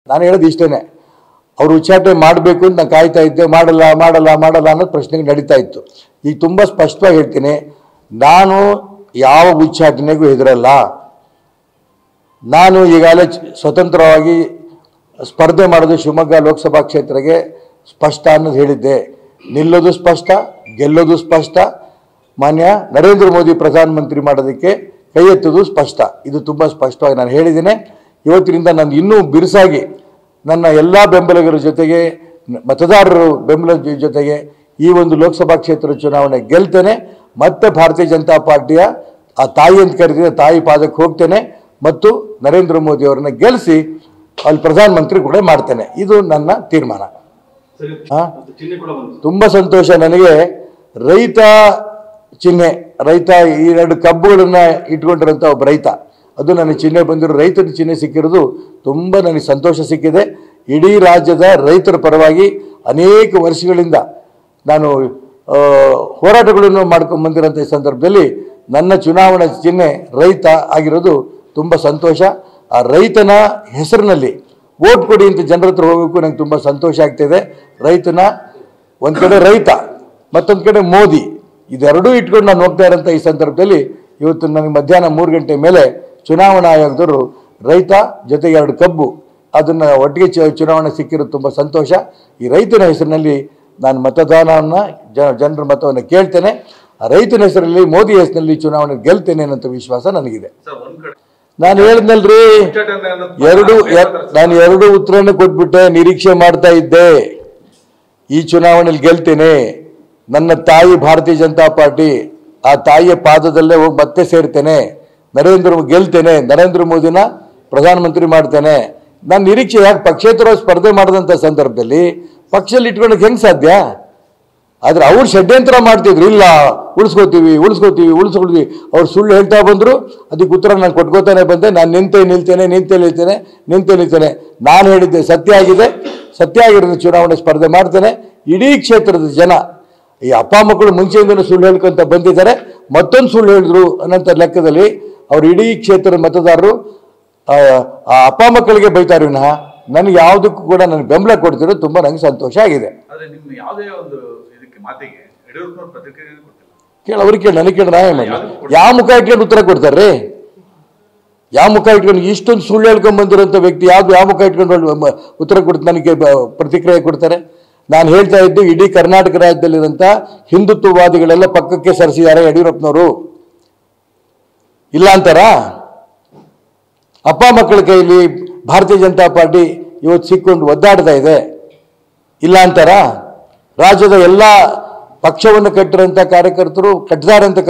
ನಾನು ಹೇಳೋದು ಇಷ್ಟೇನೆ, ಅವರು ಉಚ್ಚಾಟನೆ ಮಾಡಬೇಕು ಅಂತ ನಾನು ಕಾಯ್ತಾ ಇದ್ದೆ. ಮಾಡಲ್ಲ ಮಾಡಲ್ಲ ಮಾಡಲ್ಲ ಅನ್ನೋದು ಪ್ರಶ್ನೆಗೆ ನಡೀತಾ ಇತ್ತು. ಈಗ ತುಂಬ ಸ್ಪಷ್ಟವಾಗಿ ಹೇಳ್ತೀನಿ, ನಾನು ಯಾವ ಉಚ್ಚಾಟನೆಗೂ ಹೆದರಲ್ಲ. ನಾನು ಈಗಾಗಲೇ ಸ್ವತಂತ್ರವಾಗಿ ಸ್ಪರ್ಧೆ ಮಾಡೋದು ಶಿವಮೊಗ್ಗ ಲೋಕಸಭಾ ಕ್ಷೇತ್ರಕ್ಕೆ ಸ್ಪಷ್ಟ ಅನ್ನೋದು ಹೇಳಿದ್ದೆ. ನಿಲ್ಲೋದು ಸ್ಪಷ್ಟ, ಗೆಲ್ಲೋದು ಸ್ಪಷ್ಟ, ಮಾನ್ಯ ನರೇಂದ್ರ ಮೋದಿ ಪ್ರಧಾನಮಂತ್ರಿ ಮಾಡೋದಕ್ಕೆ ಕೈ ಎತ್ತೋದು ಸ್ಪಷ್ಟ. ಇದು ತುಂಬ ಸ್ಪಷ್ಟವಾಗಿ ನಾನು ಹೇಳಿದ್ದೇನೆ. ಇವತ್ತಿನಿಂದ ನಾನು ಇನ್ನೂ ಬಿರುಸಾಗಿ ನನ್ನ ಎಲ್ಲ ಬೆಂಬಲಿಗರ ಜೊತೆಗೆ, ಮತದಾರರು ಬೆಂಬಲ ಜೊತೆಗೆ ಈ ಒಂದು ಲೋಕಸಭಾ ಕ್ಷೇತ್ರ ಚುನಾವಣೆ ಗೆಲ್ತೇನೆ. ಮತ್ತೆ ಭಾರತೀಯ ಜನತಾ ಪಾರ್ಟಿಯ ಆ ತಾಯಿ ಅಂತ ಕರೆದಿದ್ದ ತಾಯಿ ಪಾದಕ್ಕೆ ಹೋಗ್ತೇನೆ ಮತ್ತು ನರೇಂದ್ರ ಮೋದಿ ಅವರನ್ನ ಗೆಲ್ಲಿಸಿ ಅಲ್ಲಿ ಪ್ರಧಾನಮಂತ್ರಿ ಕೂಡ ಮಾಡ್ತೇನೆ. ಇದು ನನ್ನ ತೀರ್ಮಾನ. ತುಂಬ ಸಂತೋಷ ನನಗೆ. ರೈತ ಚಿಹ್ನೆ, ರೈತ ಈ 2 ಕಬ್ಬುಗಳನ್ನ ಇಟ್ಕೊಂಡಿರೋಂಥ ಒಬ್ಬ ರೈತ, ಅದು ನನ್ನ ಚಿಹ್ನೆ ಬಂದಿರೋ ರೈತರ ಚಿಹ್ನೆ ಸಿಕ್ಕಿರೋದು ತುಂಬ ನನಗೆ ಸಂತೋಷ ಸಿಕ್ಕಿದೆ. ಇಡೀ ರಾಜ್ಯದ ರೈತರ ಪರವಾಗಿ ಅನೇಕ ವರ್ಷಗಳಿಂದ ನಾನು ಹೋರಾಟಗಳನ್ನು ಮಾಡ್ಕೊಂಡು ಬಂದಿರೋಂಥ ಈ ಸಂದರ್ಭದಲ್ಲಿ ನನ್ನ ಚುನಾವಣಾ ಚಿಹ್ನೆ ರೈತ ಆಗಿರೋದು ತುಂಬ ಸಂತೋಷ. ಆ ರೈತನ ಹೆಸರಿನಲ್ಲಿ ವೋಟ್ ಕೊಡಿ ಅಂತ ಜನರ ಹತ್ರ ಹೋಗೋಕ್ಕೂ ನಂಗೆ ತುಂಬ ಸಂತೋಷ ಆಗ್ತಿದೆ. ರೈತನ ಒಂದು ಕಡೆ ರೈತ, ಮತ್ತೊಂದು ಕಡೆ ಮೋದಿ, ಇದೆರಡೂ ಇಟ್ಕೊಂಡು ನಾನು ಹೋಗ್ತಾ ಇರೋಂಥ ಈ ಸಂದರ್ಭದಲ್ಲಿ ಇವತ್ತು ನನಗೆ ಮಧ್ಯಾಹ್ನ 3 ಗಂಟೆ ಮೇಲೆ ಚುನಾವಣಾ ಆಯೋಗದವರು ರೈತ ಜೊತೆಗೆ 2 ಕಬ್ಬು ಅದನ್ನು ಒಟ್ಟಿಗೆ ಚುನಾವಣೆ ಸಿಕ್ಕಿರೋದು ತುಂಬ ಸಂತೋಷ. ಈ ರೈತನ ಹೆಸರಿನಲ್ಲಿ ನಾನು ಮತದಾನವನ್ನು ಜನರ ಮತವನ್ನು ಕೇಳ್ತೇನೆ. ಆ ರೈತನ ಹೆಸರಲ್ಲಿ, ಮೋದಿ ಹೆಸರಿನಲ್ಲಿ ಚುನಾವಣೆ ಗೆಲ್ತೇನೆ ಅನ್ನೋ ವಿಶ್ವಾಸ ನನಗಿದೆ. ನಾನು ಹೇಳಿದ್ನಲ್ರಿ, ನಾನು 2 ಉತ್ತರವನ್ನು ಕೊಟ್ಬಿಟ್ಟೆ. ನಿರೀಕ್ಷೆ ಮಾಡ್ತಾ ಇದ್ದೆ ಈ ಚುನಾವಣೆಯಲ್ಲಿ ಗೆಲ್ತೇನೆ, ನನ್ನ ತಾಯಿ ಭಾರತೀಯ ಜನತಾ ಪಾರ್ಟಿ, ಆ ತಾಯಿಯ ಪಾದದಲ್ಲೇ ಹೋಗಿ ಮತ್ತೆ ಸೇರ್ತೇನೆ, ಗೆಲ್ತೇನೆ, ನರೇಂದ್ರ ಮೋದಿನ ಪ್ರಧಾನಮಂತ್ರಿ ಮಾಡ್ತೇನೆ. ನಾನು ನಿರೀಕ್ಷೆ ಯಾಕೆ ಪಕ್ಷೇತರ ಸ್ಪರ್ಧೆ ಮಾಡಿದಂಥ ಸಂದರ್ಭದಲ್ಲಿ ಪಕ್ಷದಲ್ಲಿ ಇಟ್ಕೊಳ್ಳೋಕೆ ಹೆಂಗೆ ಸಾಧ್ಯ? ಆದರೆ ಅವ್ರು ಷಡ್ಯಂತ್ರ ಮಾಡ್ತಿದ್ರು, ಇಲ್ಲ ಉಳಿಸ್ಕೊಳ್ತೀವಿ ಅವ್ರು ಸುಳ್ಳು ಹೇಳ್ತಾ ಬಂದರು. ಅದಕ್ಕೆ ಉತ್ತರ ನಾನು ಕೊಟ್ಕೋತಾನೆ ಬಂದೆ. ನಾನು ನಿಲ್ತೇನೆ. ನಾನು ಹೇಳಿದ್ದೆ ಸತ್ಯ ಆಗಿದೆ, ಸತ್ಯ ಆಗಿರೋದು ಚುನಾವಣೆ ಸ್ಪರ್ಧೆ ಮಾಡ್ತೇನೆ. ಇಡೀ ಕ್ಷೇತ್ರದ ಜನ, ಈ ಅಪ್ಪ ಮಕ್ಕಳು ಮುಂಚೆಯಿಂದಲೂ ಸುಳ್ಳು ಹೇಳ್ಕೊಂತ ಬಂದಿದ್ದಾರೆ, ಮತ್ತೊಂದು ಸುಳ್ಳು ಹೇಳಿದ್ರು ಅನ್ನೋಂಥ ಲೆಕ್ಕದಲ್ಲಿ ಅವ್ರು ಇಡೀ ಕ್ಷೇತ್ರದ ಮತದಾರರು ಆ ಅಪ್ಪ ಮಕ್ಕಳಿಗೆ ಬೈತಾರೆ ವಿನಃ ನನಗೆ ಯಾವುದಕ್ಕೂ ಕೂಡ ನನಗೆ ಬೆಂಬಲ ಕೊಡ್ತಿರೋ ತುಂಬ ನನಗೆ ಸಂತೋಷ ಆಗಿದೆ. ಅವ್ರಿಗೆ ಕೇಳಿ, ನನಗೆ ಕೇಳಿ, ನಾವೇ ಮಾಡಿ ಯಾವ ಮುಖ ಇಟ್ಕೊಂಡು ಉತ್ತರ ಕೊಡ್ತಾರೆ? ಯಾವ ಮುಖ ಇಟ್ಕೊಂಡು ಇಷ್ಟೊಂದು ಸುಳ್ಳು ಹೇಳ್ಕೊಂಡು ಬಂದಿರೋಂಥ ವ್ಯಕ್ತಿ ಯಾವ ಮುಖ ಇಟ್ಕೊಂಡು ಉತ್ತರ ಕೊಡ್ತಾರೆ, ನನಗೆ ಪ್ರತಿಕ್ರಿಯೆ ಕೊಡ್ತಾರೆ? ನಾನು ಹೇಳ್ತಾ ಇದ್ದು, ಇಡೀ ಕರ್ನಾಟಕ ರಾಜ್ಯದಲ್ಲಿರೋಂಥ ಹಿಂದುತ್ವವಾದಿಗಳೆಲ್ಲ ಪಕ್ಕಕ್ಕೆ ಸರಿಸಿದ್ದಾರೆ ಯಡಿಯೂರಪ್ಪನವರು. ಇಲ್ಲ ಅಂತಾರ? ಅಪ್ಪ ಮಕ್ಕಳ ಕೈಲಿ ಭಾರತೀಯ ಜನತಾ ಪಾರ್ಟಿ ಇವತ್ತು ಸಿಕ್ಕೊಂಡು ಒದ್ದಾಡ್ತಾ ಇದೆ. ಇಲ್ಲ ಅಂತಾರ? ರಾಜ್ಯದ ಎಲ್ಲ ಪಕ್ಷವನ್ನು ಕಟ್ಟಿದಾರಂಥ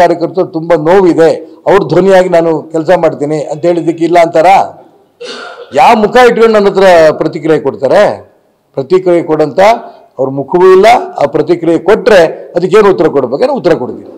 ಕಾರ್ಯಕರ್ತರು ತುಂಬ ನೋವಿದೆ, ಅವ್ರ ಧ್ವನಿಯಾಗಿ ನಾನು ಕೆಲಸ ಮಾಡ್ತೀನಿ ಅಂತ ಹೇಳಿದ್ದಕ್ಕೆ ಇಲ್ಲ ಅಂತಾರ? ಯಾವ ಮುಖ ಇಟ್ಕೊಂಡು ನನ್ನ ಹತ್ರ ಪ್ರತಿಕ್ರಿಯೆ ಕೊಡ್ತಾರೆ? ಪ್ರತಿಕ್ರಿಯೆ ಕೊಡಂತ ಅವ್ರ ಮುಖವೂ ಇಲ್ಲ. ಆ ಪ್ರತಿಕ್ರಿಯೆ ಕೊಟ್ಟರೆ ಅದಕ್ಕೇನು ಉತ್ತರ ಕೊಡ್ಬೇಕೇನೋ ಉತ್ತರ ಕೊಡ್ತೀನಿ.